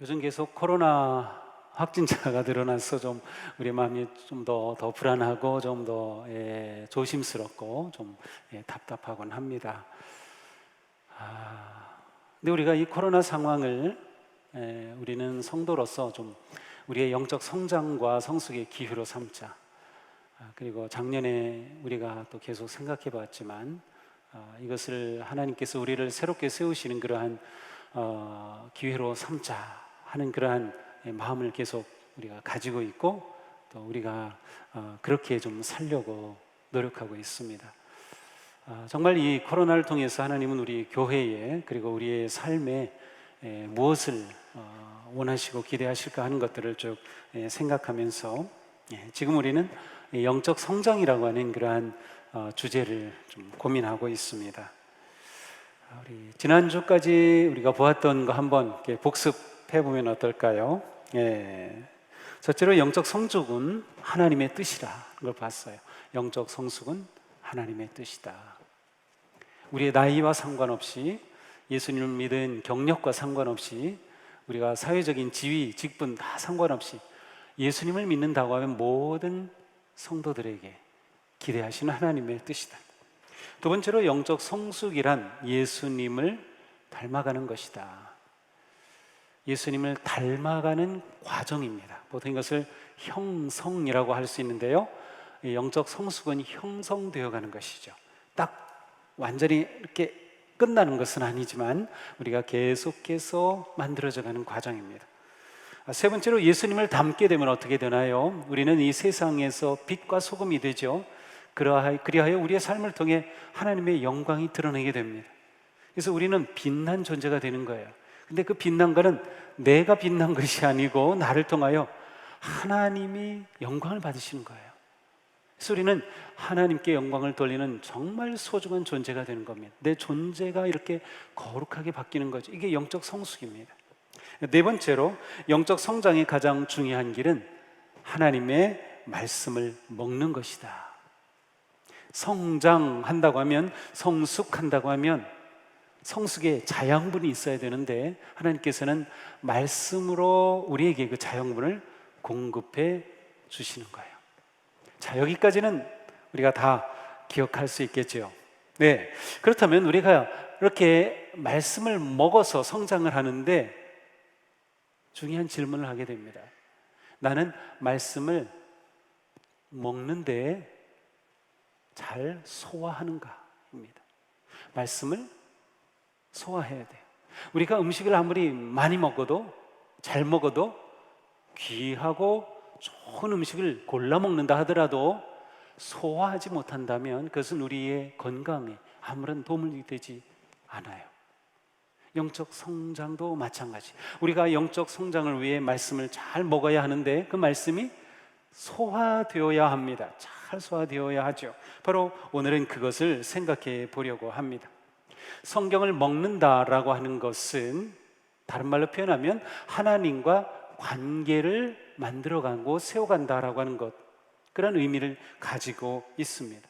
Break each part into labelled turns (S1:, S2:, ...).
S1: 요즘 계속 코로나 확진자가 늘어나서 좀 우리 마음이 좀 더 불안하고 좀 더 조심스럽고 좀 답답하곤 합니다. 근데 우리가 이 코로나 상황을 우리는 성도로서 좀 우리의 영적 성장과 성숙의 기회로 삼자. 그리고 작년에 우리가 또 계속 생각해 봤지만 이것을 하나님께서 우리를 새롭게 세우시는 그러한 기회로 삼자 하는 그러한 마음을 계속 우리가 가지고 있고, 또 우리가 그렇게 좀 살려고 노력하고 있습니다. 정말 이 코로나를 통해서 하나님은 우리 교회에 그리고 우리의 삶에 무엇을 원하시고 기대하실까 하는 것들을 쭉 생각하면서 지금 우리는 영적 성장이라고 하는 그러한 주제를 좀 고민하고 있습니다. 우리 지난주까지 우리가 보았던 거 한번 이렇게 복습해 보면 어떨까요? 첫째로 영적 성숙은 하나님의 뜻이라 걸 봤어요. 영적 성숙은 하나님의 뜻이다. 우리의 나이와 상관없이, 예수님을 믿은 경력과 상관없이, 우리가 사회적인 지위, 직분 다 상관없이 예수님을 믿는다고 하면 모든 성도들에게 기대하시는 하나님의 뜻이다. 두 번째로 영적 성숙이란 예수님을 닮아가는 것이다. 예수님을 닮아가는 과정입니다. 보통 이것을 형성이라고 할 수 있는데요, 영적 성숙은 형성되어 가는 것이죠. 딱 완전히 이렇게 끝나는 것은 아니지만 우리가 계속해서 만들어져 가는 과정입니다. 세 번째로 예수님을 닮게 되면 어떻게 되나요? 우리는 이 세상에서 빛과 소금이 되죠. 그리하여 우리의 삶을 통해 하나님의 영광이 드러나게 됩니다. 그래서 우리는 빛난 존재가 되는 거예요. 근데 그 빛난 거는 내가 빛난 것이 아니고 나를 통하여 하나님이 영광을 받으시는 거예요. 그래서 우리는 하나님께 영광을 돌리는 정말 소중한 존재가 되는 겁니다. 내 존재가 이렇게 거룩하게 바뀌는 거죠. 이게 영적 성숙입니다. 네 번째로 영적 성장의 가장 중요한 길은 하나님의 말씀을 먹는 것이다. 성장한다고 하면, 성숙한다고 하면 성숙의 자양분이 있어야 되는데, 하나님께서는 말씀으로 우리에게 그 자양분을 공급해 주시는 거예요. 자, 여기까지는 우리가 다 기억할 수 있겠죠. 네, 그렇다면 우리가 이렇게 말씀을 먹어서 성장을 하는데 중요한 질문을 하게 됩니다. 나는 말씀을 먹는데 잘 소화하는가입니다. 말씀을 소화해야 돼요. 우리가 음식을 아무리 많이 먹어도, 잘 먹어도, 귀하고 좋은 음식을 골라 먹는다 하더라도 소화하지 못한다면 그것은 우리의 건강에 아무런 도움이 되지 않아요. 영적 성장도 마찬가지. 우리가 영적 성장을 위해 말씀을 잘 먹어야 하는데 그 말씀이 소화되어야 합니다. 잘 소화되어야 하죠. 바로 오늘은 그것을 생각해 보려고 합니다. 성경을 먹는다라고 하는 것은 다른 말로 표현하면 하나님과 관계를 만들어가고 세워간다라고 하는 것, 그런 의미를 가지고 있습니다.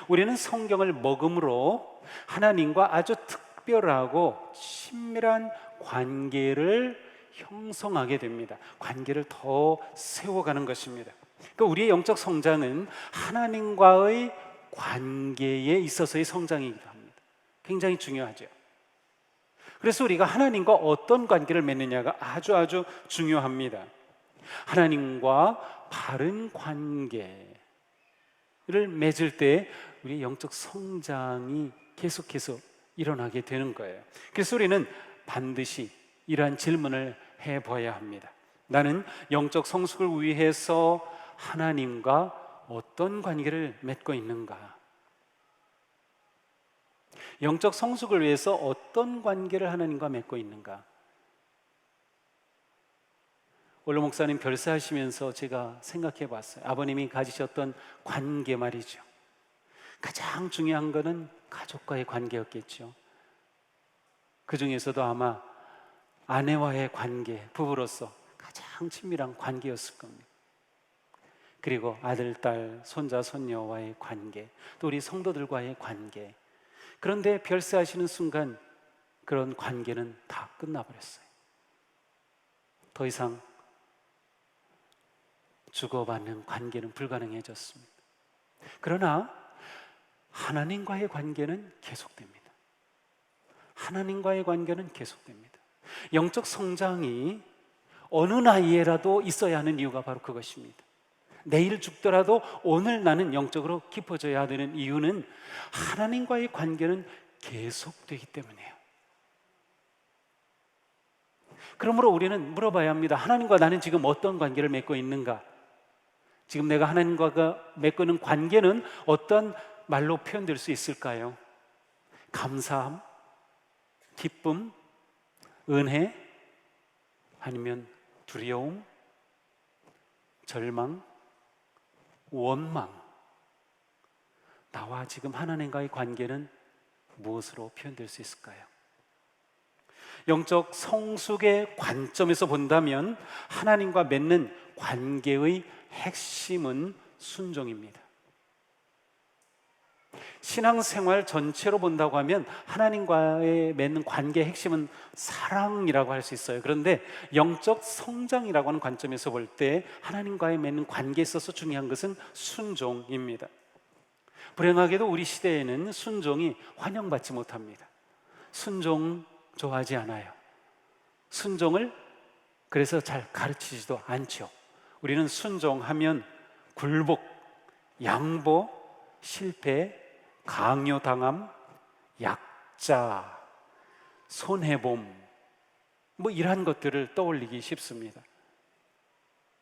S1: 우리는 성경을 먹음으로 하나님과 아주 특별하고 친밀한 관계를 형성하게 됩니다. 관계를 더 세워가는 것입니다. 그러니까 우리의 영적 성장은 하나님과의 관계에 있어서의 성장이기도 합니다. 굉장히 중요하죠. 그래서 우리가 하나님과 어떤 관계를 맺느냐가 아주 중요합니다. 하나님과 바른 관계를 맺을 때 우리의 영적 성장이 계속해서 일어나게 되는 거예요. 그래서 우리는 반드시 이러한 질문을 해봐야 합니다. 나는 영적 성숙을 위해서 하나님과 어떤 관계를 맺고 있는가? 영적 성숙을 위해서 어떤 관계를 하나님과 맺고 있는가? 원로 목사님 별세하시면서 제가 생각해 봤어요. 아버님이 가지셨던 관계 말이죠. 가장 중요한 것은 가족과의 관계였겠죠. 그 중에서도 아마 아내와의 관계, 부부로서 가장 친밀한 관계였을 겁니다. 그리고 아들, 딸, 손자, 손녀와의 관계, 또 우리 성도들과의 관계. 그런데 별세하시는 순간 그런 관계는 다 끝나버렸어요. 더 이상 주고받는 관계는 불가능해졌습니다. 그러나 하나님과의 관계는 계속됩니다. 하나님과의 관계는 계속됩니다. 영적 성장이 어느 나이에라도 있어야 하는 이유가 바로 그것입니다. 내일 죽더라도 오늘 나는 영적으로 깊어져야 되는 이유는 하나님과의 관계는 계속되기 때문이에요. 그러므로 우리는 물어봐야 합니다. 하나님과 나는 지금 어떤 관계를 맺고 있는가? 지금 내가 하나님과 맺고 있는 관계는 어떤 말로 표현될 수 있을까요? 감사함, 기쁨, 은혜, 아니면 두려움, 절망, 원망. 나와 지금 하나님과의 관계는 무엇으로 표현될 수 있을까요? 영적 성숙의 관점에서 본다면 하나님과 맺는 관계의 핵심은 순종입니다. 신앙생활 전체로 본다고 하면 하나님과의 맺는 관계의 핵심은 사랑이라고 할 수 있어요. 그런데 영적 성장이라고 하는 관점에서 볼 때 하나님과의 맺는 관계에 있어서 중요한 것은 순종입니다. 불행하게도 우리 시대에는 순종이 환영받지 못합니다. 순종 좋아하지 않아요. 순종을 그래서 잘 가르치지도 않죠. 우리는 순종하면 굴복, 양보, 실패, 강요당함, 약자, 손해봄, 이러한 것들을 떠올리기 쉽습니다.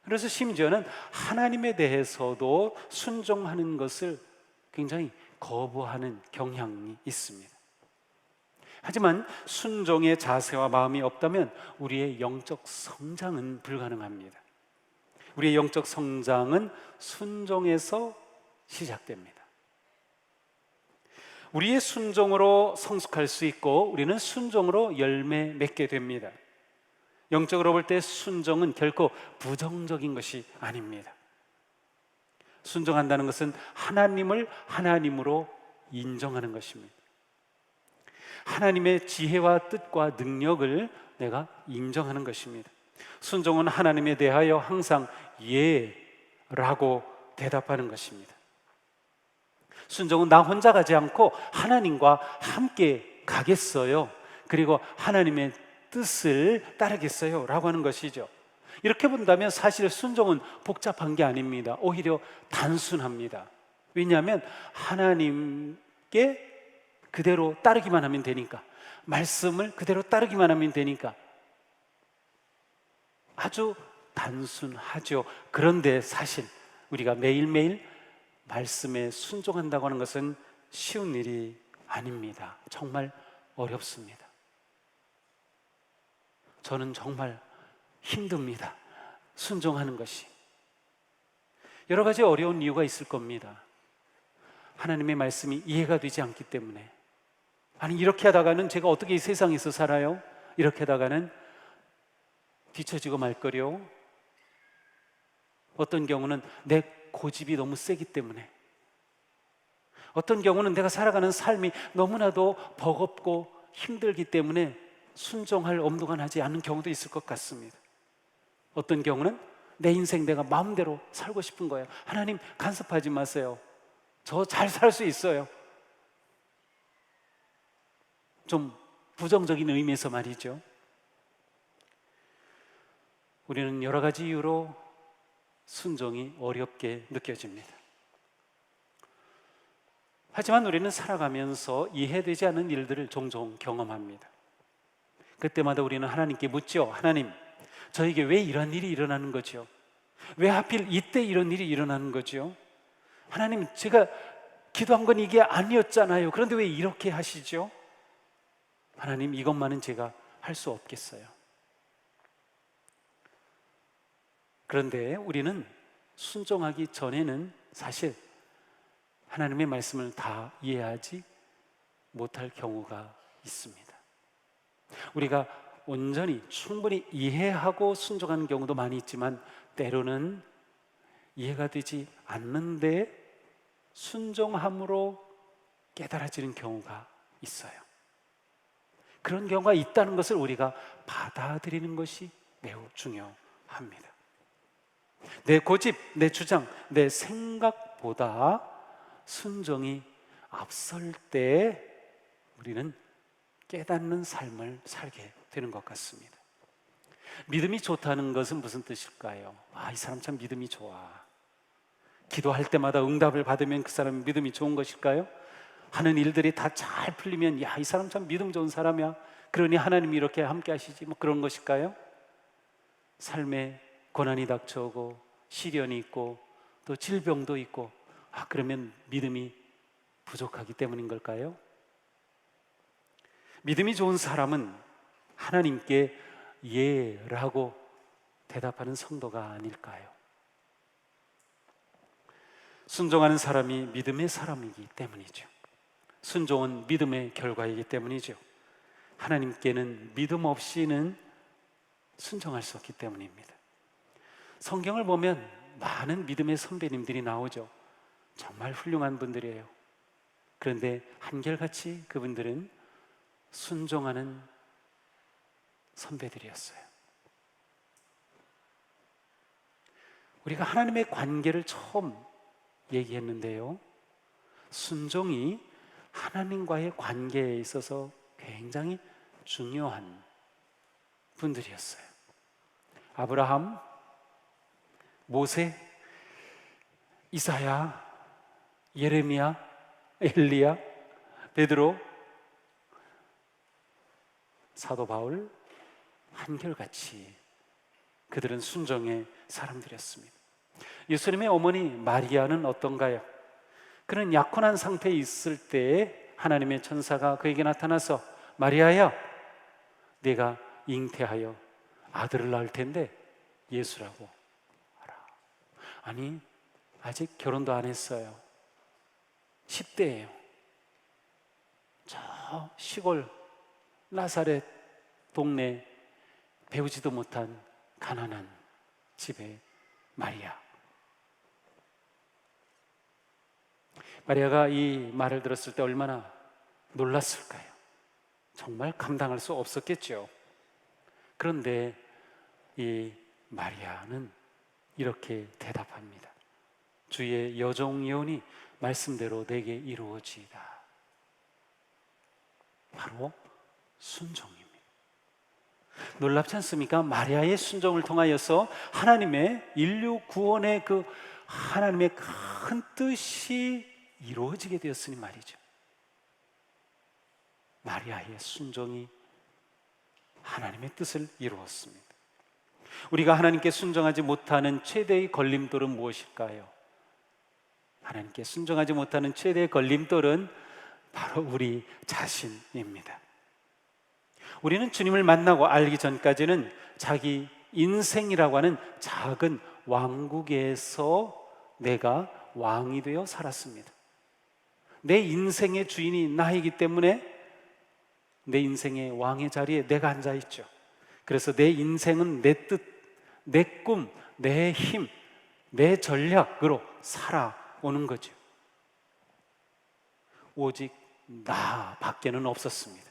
S1: 그래서 심지어는 하나님에 대해서도 순종하는 것을 굉장히 거부하는 경향이 있습니다. 하지만 순종의 자세와 마음이 없다면 우리의 영적 성장은 불가능합니다. 우리의 영적 성장은 순종에서 시작됩니다. 우리의 순종으로 성숙할 수 있고 우리는 순종으로 열매 맺게 됩니다. 영적으로 볼 때 순종은 결코 부정적인 것이 아닙니다. 순종한다는 것은 하나님을 하나님으로 인정하는 것입니다. 하나님의 지혜와 뜻과 능력을 내가 인정하는 것입니다. 순종은 하나님에 대하여 항상 예라고 대답하는 것입니다. 순종은 나 혼자 가지 않고 하나님과 함께 가겠어요. 그리고 하나님의 뜻을 따르겠어요 라고 하는 것이죠. 이렇게 본다면 사실 순종은 복잡한 게 아닙니다. 오히려 단순합니다. 왜냐하면 하나님께 그대로 따르기만 하면 되니까, 말씀을 그대로 따르기만 하면 되니까 아주 단순하죠. 그런데 사실 우리가 매일매일 말씀에 순종한다고 하는 것은 쉬운 일이 아닙니다. 정말 어렵습니다. 저는 정말 힘듭니다. 순종하는 것이. 여러 가지 어려운 이유가 있을 겁니다. 하나님의 말씀이 이해가 되지 않기 때문에, 아니 이렇게 하다가는 제가 어떻게 이 세상에서 살아요? 이렇게 하다가는 뒤처지고 말 거려. 어떤 경우는 내 고집이 너무 세기 때문에, 어떤 경우는 내가 살아가는 삶이 너무나도 버겁고 힘들기 때문에 순종할 엄두가 나지 않는 경우도 있을 것 같습니다. 어떤 경우는 내 인생 내가 마음대로 살고 싶은 거예요. 하나님 간섭하지 마세요. 저 잘 살 수 있어요. 좀 부정적인 의미에서 말이죠. 우리는 여러 가지 이유로 순종이 어렵게 느껴집니다. 하지만 우리는 살아가면서 이해되지 않는 일들을 종종 경험합니다. 그때마다 우리는 하나님께 묻죠. 하나님, 저에게 왜 이런 일이 일어나는 거죠? 왜 하필 이때 이런 일이 일어나는 거죠? 하나님, 제가 기도한 건 이게 아니었잖아요. 그런데 왜 이렇게 하시죠? 하나님, 이것만은 제가 할 수 없겠어요. 그런데 우리는 순종하기 전에는 사실 하나님의 말씀을 다 이해하지 못할 경우가 있습니다. 우리가 온전히 충분히 이해하고 순종하는 경우도 많이 있지만 때로는 이해가 되지 않는데 순종함으로 깨달아지는 경우가 있어요. 그런 경우가 있다는 것을 우리가 받아들이는 것이 매우 중요합니다. 내 고집, 내 주장, 내 생각보다 순종이 앞설 때 우리는 깨닫는 삶을 살게 되는 것 같습니다. 믿음이 좋다는 것은 무슨 뜻일까요? 이 사람 참 믿음이 좋아. 기도할 때마다 응답을 받으면 그 사람이 믿음이 좋은 것일까요? 하는 일들이 다 잘 풀리면 이 사람 참 믿음 좋은 사람이야, 그러니 하나님이 이렇게 함께 하시지, 그런 것일까요? 삶에 고난이 닥쳐오고 시련이 있고 또 질병도 있고 그러면 믿음이 부족하기 때문인 걸까요? 믿음이 좋은 사람은 하나님께 예라고 대답하는 성도가 아닐까요? 순종하는 사람이 믿음의 사람이기 때문이죠. 순종은 믿음의 결과이기 때문이죠. 하나님께는 믿음 없이는 순종할 수 없기 때문입니다. 성경을 보면 많은 믿음의 선배님들이 나오죠. 정말 훌륭한 분들이에요. 그런데 한결같이 그분들은 순종하는 선배들이었어요. 우리가 하나님의 관계를 처음 얘기했는데요, 순종이 하나님과의 관계에 있어서 굉장히 중요한 분들이었어요. 아브라함, 모세, 이사야, 예레미야, 엘리야, 베드로, 사도 바울, 한결같이 그들은 순종의 사람들이었습니다. 예수님의 어머니 마리아는 어떤가요? 그는 약혼한 상태에 있을 때 하나님의 천사가 그에게 나타나서 마리아야, 네가 잉태하여 아들을 낳을 텐데 예수라고 하라. 아니, 아직 결혼도 안 했어요. 10대예요. 저 시골 나사렛 동네 배우지도 못한 가난한 집의 마리아. 마리아가 이 말을 들었을 때 얼마나 놀랐을까요? 정말 감당할 수 없었겠죠. 그런데 이 마리아는 이렇게 대답합니다. 주의 여종 예언이 말씀대로 내게 이루어지이다. 바로 순종입니다. 놀랍지 않습니까? 마리아의 순종을 통하여서 하나님의 인류 구원의 그 하나님의 큰 뜻이 이루어지게 되었으니 말이죠. 마리아의 순종이 하나님의 뜻을 이루었습니다. 우리가 하나님께 순종하지 못하는 최대의 걸림돌은 무엇일까요? 하나님께 순종하지 못하는 최대의 걸림돌은 바로 우리 자신입니다. 우리는 주님을 만나고 알기 전까지는 자기 인생이라고 하는 작은 왕국에서 내가 왕이 되어 살았습니다. 내 인생의 주인이 나이기 때문에 내 인생의 왕의 자리에 내가 앉아 있죠. 그래서 내 인생은 내 뜻, 내 꿈, 내 힘, 내 전략으로 살아오는 거죠. 오직 나 밖에는 없었습니다.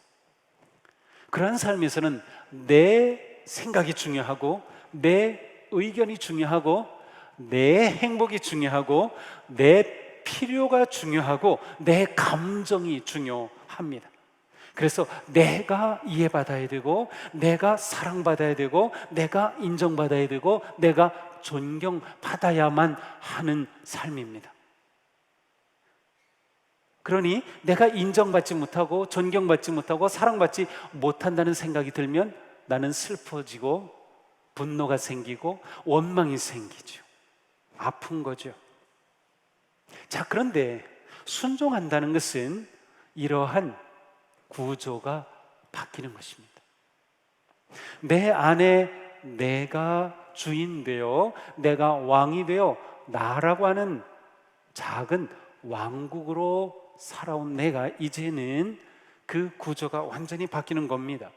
S1: 그러한 삶에서는 내 생각이 중요하고 내 의견이 중요하고 내 행복이 중요하고 내 필요가 중요하고 내 감정이 중요합니다. 그래서 내가 이해받아야 되고 내가 사랑받아야 되고 내가 인정받아야 되고 내가 존경받아야만 하는 삶입니다. 그러니 내가 인정받지 못하고 존경받지 못하고 사랑받지 못한다는 생각이 들면 나는 슬퍼지고 분노가 생기고 원망이 생기죠. 아픈 거죠. 자, 그런데 순종한다는 것은 이러한 구조가 바뀌는 것입니다. 내 안에 내가 주인 되어 내가 왕이 되어 나라고 하는 작은 왕국으로 살아온 내가 이제는 그 구조가 완전히 바뀌는 겁니다.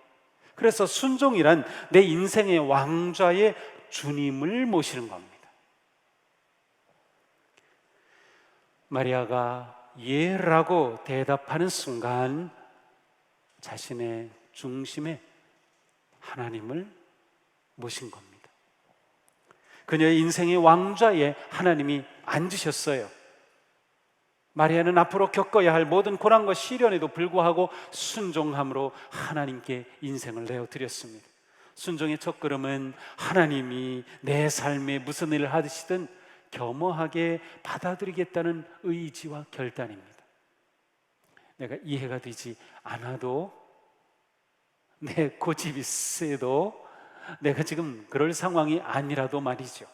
S1: 그래서 순종이란 내 인생의 왕좌의 주님을 모시는 겁니다. 마리아가 예라고 대답하는 순간 자신의 중심에 하나님을 모신 겁니다. 그녀의 인생의 왕좌에 하나님이 앉으셨어요. 마리아는 앞으로 겪어야 할 모든 고난과 시련에도 불구하고 순종함으로 하나님께 인생을 내어드렸습니다. 순종의 첫걸음은 하나님이 내 삶에 무슨 일을 하시든 겸허하게 받아들이겠다는 의지와 결단입니다. 내가 이해가 되지 않아도, 내 고집이 세도, 내가 지금 그럴 상황이 아니라도 말이죠.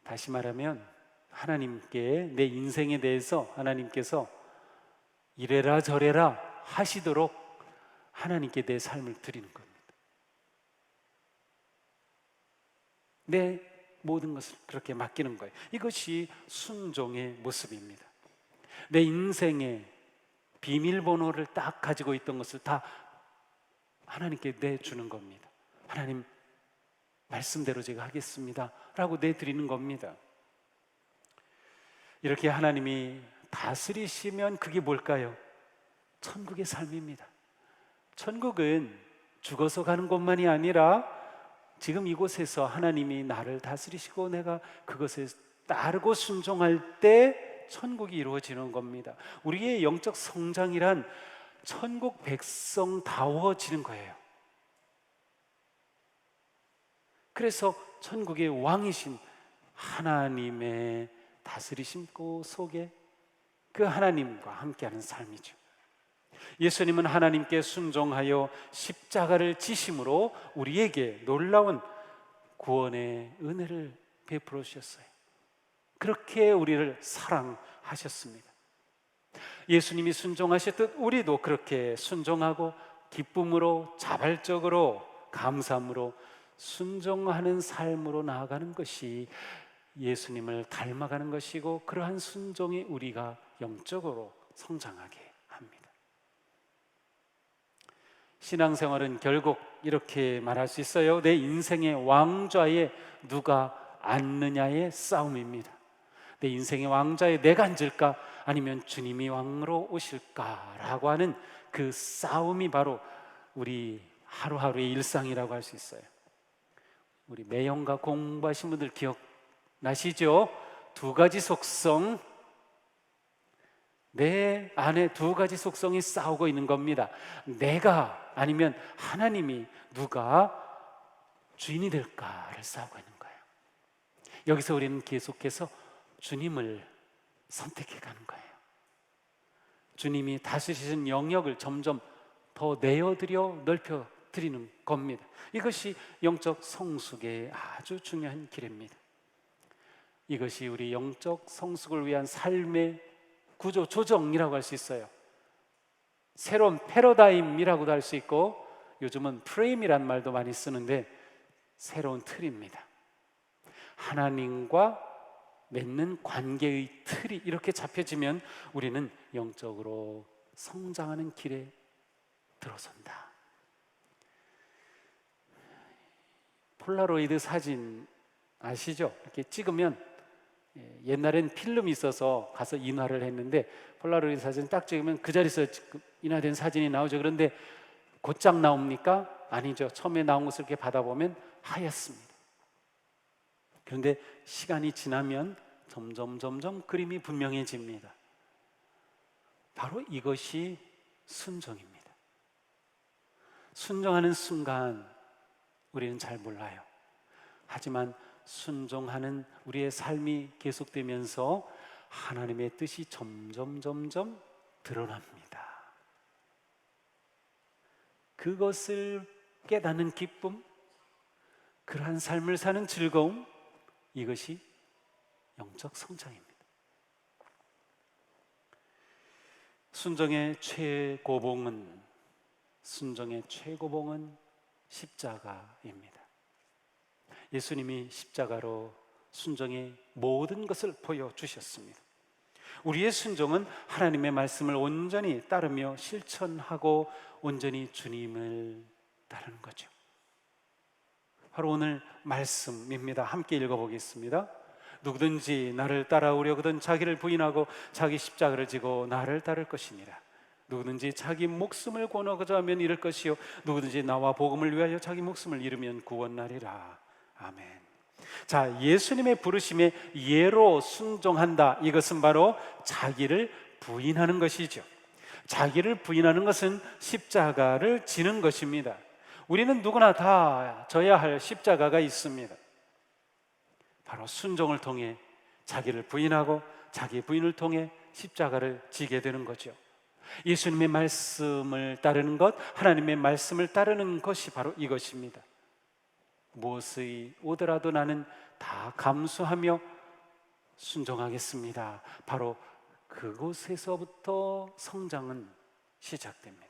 S1: 다시 말하면 하나님께 내 인생에 대해서 하나님께서 이래라 저래라 하시도록 하나님께 내 삶을 드리는 겁니다. 내 모든 것을 그렇게 맡기는 거예요. 이것이 순종의 모습입니다. 내 인생의 비밀번호를 딱 가지고 있던 것을 다 하나님께 내주는 겁니다. 하나님, 말씀대로 제가 하겠습니다 라고 내드리는 겁니다. 이렇게 하나님이 다스리시면 그게 뭘까요? 천국의 삶입니다. 천국은 죽어서 가는 곳만이 아니라 지금 이곳에서 하나님이 나를 다스리시고 내가 그것에 따르고 순종할 때 천국이 이루어지는 겁니다. 우리의 영적 성장이란 천국 백성다워지는 거예요. 그래서 천국의 왕이신 하나님의 다스리심 속에 그 하나님과 함께하는 삶이죠. 예수님은 하나님께 순종하여 십자가를 지심으로 우리에게 놀라운 구원의 은혜를 베풀어 주셨어요. 그렇게 우리를 사랑하셨습니다. 예수님이 순종하셨듯 우리도 그렇게 순종하고 기쁨으로, 자발적으로, 감사함으로 순종하는 삶으로 나아가는 것이 예수님을 닮아가는 것이고, 그러한 순종이 우리가 영적으로 성장하게 합니다. 신앙생활은 결국 이렇게 말할 수 있어요. 내 인생의 왕좌에 누가 앉느냐의 싸움입니다. 내 인생의 왕좌에 내가 앉을까, 아니면 주님이 왕으로 오실까라고 하는 그 싸움이 바로 우리 하루하루의 일상이라고 할 수 있어요. 우리 매형과 공부하신 분들 기억나시죠? 두 가지 속성, 내 안에 두 가지 속성이 싸우고 있는 겁니다. 내가 아니면 하나님이, 누가 주인이 될까를 싸우고 있는 거예요. 여기서 우리는 계속해서 주님을 선택해 가는 거예요. 주님이 다스리시는 영역을 점점 더 내어드려 넓혀 드리는 겁니다. 이것이 영적 성숙의 아주 중요한 길입니다. 이것이 우리 영적 성숙을 위한 삶의 구조 조정이라고 할 수 있어요. 새로운 패러다임이라고도 할 수 있고, 요즘은 프레임이란 말도 많이 쓰는데 새로운 틀입니다. 하나님과 맺는 관계의 틀이 이렇게 잡혀지면 우리는 영적으로 성장하는 길에 들어선다. 폴라로이드 사진 아시죠? 이렇게 찍으면, 옛날엔 필름이 있어서 가서 인화를 했는데 폴라로이드 사진 딱 찍으면 그 자리에서 인화된 사진이 나오죠. 그런데 곧장 나옵니까? 아니죠. 처음에 나온 것을 이렇게 받아보면 하얗습니다. 그런데 시간이 지나면 점점 그림이 분명해집니다. 바로 이것이 순종입니다. 순종하는 순간 우리는 잘 몰라요. 하지만 순종하는 우리의 삶이 계속되면서 하나님의 뜻이 점점 드러납니다. 그것을 깨닫는 기쁨, 그러한 삶을 사는 즐거움, 이것이 영적 성장입니다. 순종의 최고봉은 십자가입니다. 예수님이 십자가로 순종의 모든 것을 보여주셨습니다. 우리의 순종은 하나님의 말씀을 온전히 따르며 실천하고 온전히 주님을 따르는 거죠. 바로 오늘 말씀입니다. 함께 읽어보겠습니다. 누구든지 나를 따라오려거든 자기를 부인하고 자기 십자가를 지고 나를 따를 것이니라. 누구든지 자기 목숨을 권하고자 하면 잃을 것이요 누구든지 나와 복음을 위하여 자기 목숨을 잃으면 구원나리라. 아멘. 자, 예수님의 부르심에 예로 순종한다. 이것은 바로 자기를 부인하는 것이죠. 자기를 부인하는 것은 십자가를 지는 것입니다. 우리는 누구나 다 져야 할 십자가가 있습니다. 바로 순종을 통해 자기를 부인하고 자기 부인을 통해 십자가를 지게 되는 거죠. 예수님의 말씀을 따르는 것, 하나님의 말씀을 따르는 것이 바로 이것입니다. 무엇이 오더라도 나는 다 감수하며 순종하겠습니다. 바로 그곳에서부터 성장은 시작됩니다.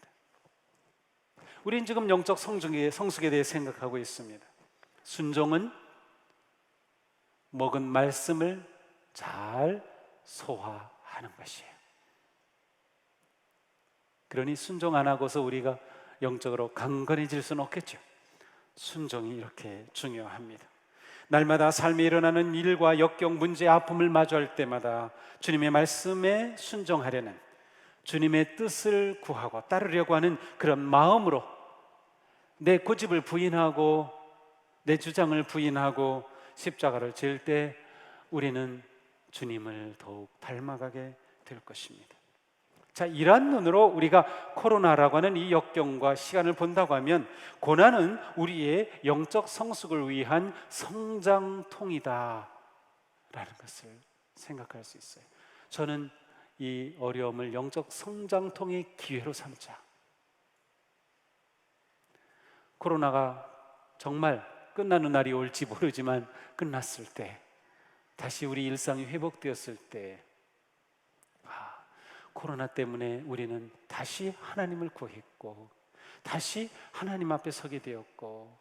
S1: 우린 지금 영적 성숙에 대해 생각하고 있습니다. 순종은 먹은 말씀을 잘 소화하는 것이에요. 그러니 순종 안 하고서 우리가 영적으로 강건해질 수는 없겠죠. 순종이 이렇게 중요합니다. 날마다 삶에 일어나는 일과 역경, 문제, 아픔을 마주할 때마다 주님의 말씀에 순종하려는, 주님의 뜻을 구하고 따르려고 하는 그런 마음으로 내 고집을 부인하고 내 주장을 부인하고 십자가를 질 때 우리는 주님을 더욱 닮아가게 될 것입니다. 자, 이러한 눈으로 우리가 코로나라고 하는 이 역경과 시간을 본다고 하면 고난은 우리의 영적 성숙을 위한 성장통이다 라는 것을 생각할 수 있어요. 저는 이 어려움을 영적 성장통의 기회로 삼자. 코로나가 정말 끝나는 날이 올지 모르지만 끝났을 때, 다시 우리 일상이 회복되었을 때, 코로나 때문에 우리는 다시 하나님을 구했고 다시 하나님 앞에 서게 되었고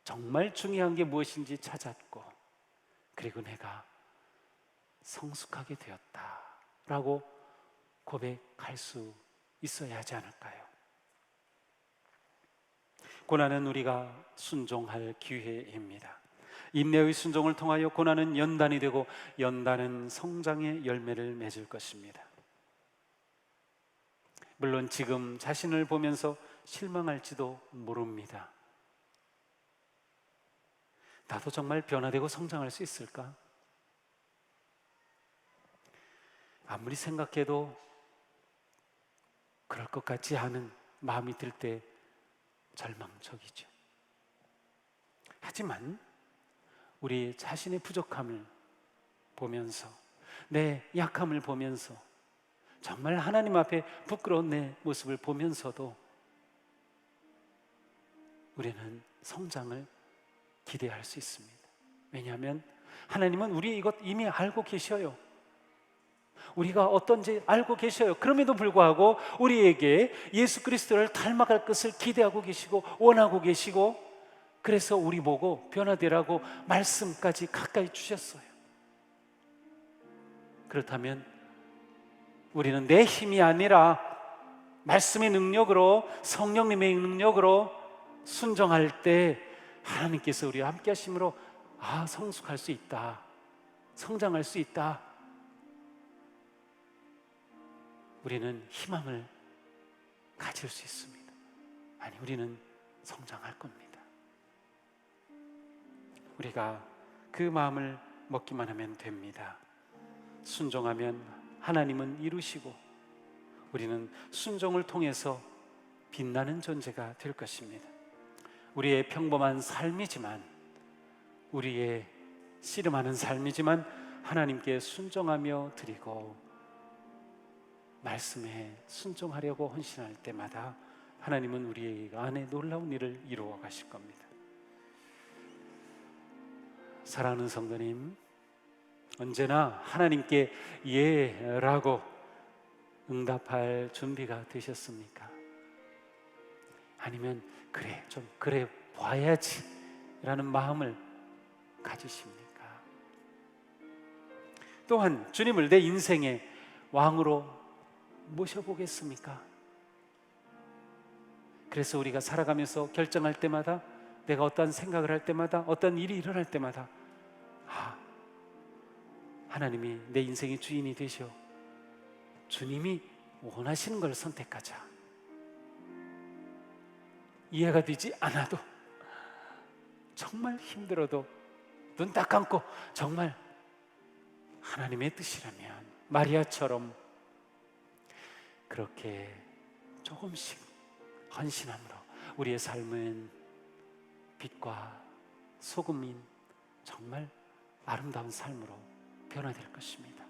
S1: 정말 중요한 게 무엇인지 찾았고 그리고 내가 성숙하게 되었다라고 고백할 수 있어야 하지 않을까요? 고난은 우리가 순종할 기회입니다. 인내의 순종을 통하여 고난은 연단이 되고 연단은 성장의 열매를 맺을 것입니다. 물론 지금 자신을 보면서 실망할지도 모릅니다. 나도 정말 변화되고 성장할 수 있을까? 아무리 생각해도 그럴 것 같지 않은 마음이 들 때 절망적이죠. 하지만 우리 자신의 부족함을 보면서 내 약함을 보면서 정말 하나님 앞에 부끄러운 내 모습을 보면서도 우리는 성장을 기대할 수 있습니다. 왜냐하면 하나님은 우리 이것 이미 알고 계셔요. 우리가 어떤지 알고 계셔요. 그럼에도 불구하고 우리에게 예수 그리스도를 닮아갈 것을 기대하고 계시고 원하고 계시고, 그래서 우리 보고 변화되라고 말씀까지 가까이 주셨어요. 그렇다면 우리는 내 힘이 아니라 말씀의 능력으로, 성령님의 능력으로 순종할 때 하나님께서 우리와 함께 하심으로 성숙할 수 있다, 성장할 수 있다, 우리는 희망을 가질 수 있습니다. 아니, 우리는 성장할 겁니다. 우리가 그 마음을 먹기만 하면 됩니다. 순종하면 하나님은 이루시고 우리는 순종을 통해서 빛나는 존재가 될 것입니다. 우리의 평범한 삶이지만, 우리의 씨름하는 삶이지만 하나님께 순종하며 드리고 말씀에 순종하려고 헌신할 때마다 하나님은 우리 안에 놀라운 일을 이루어 가실 겁니다. 사랑하는 성도님, 언제나 하나님께 예라고 응답할 준비가 되셨습니까? 아니면 그래 봐야지 라는 마음을 가지십니까? 또한 주님을 내 인생의 왕으로 모셔보겠습니까? 그래서 우리가 살아가면서 결정할 때마다, 내가 어떤 생각을 할 때마다, 어떤 일이 일어날 때마다 하나님이 내 인생의 주인이 되셔, 주님이 원하시는 걸 선택하자. 이해가 되지 않아도, 정말 힘들어도 눈 딱 감고 정말 하나님의 뜻이라면 마리아처럼 그렇게 조금씩 헌신함으로 우리의 삶은 빛과 소금인 정말 아름다운 삶으로 변화될 것입니다.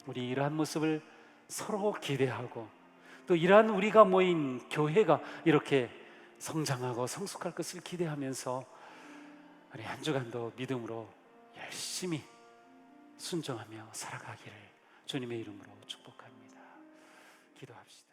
S1: 우리 이러한 모습을 서로 기대하고, 또 이러한 우리가 모인 교회가 이렇게 성장하고 성숙할 것을 기대하면서 우리 한 주간도 믿음으로 열심히 순종하며 살아가기를 주님의 이름으로 축복합니다. 기도합시다.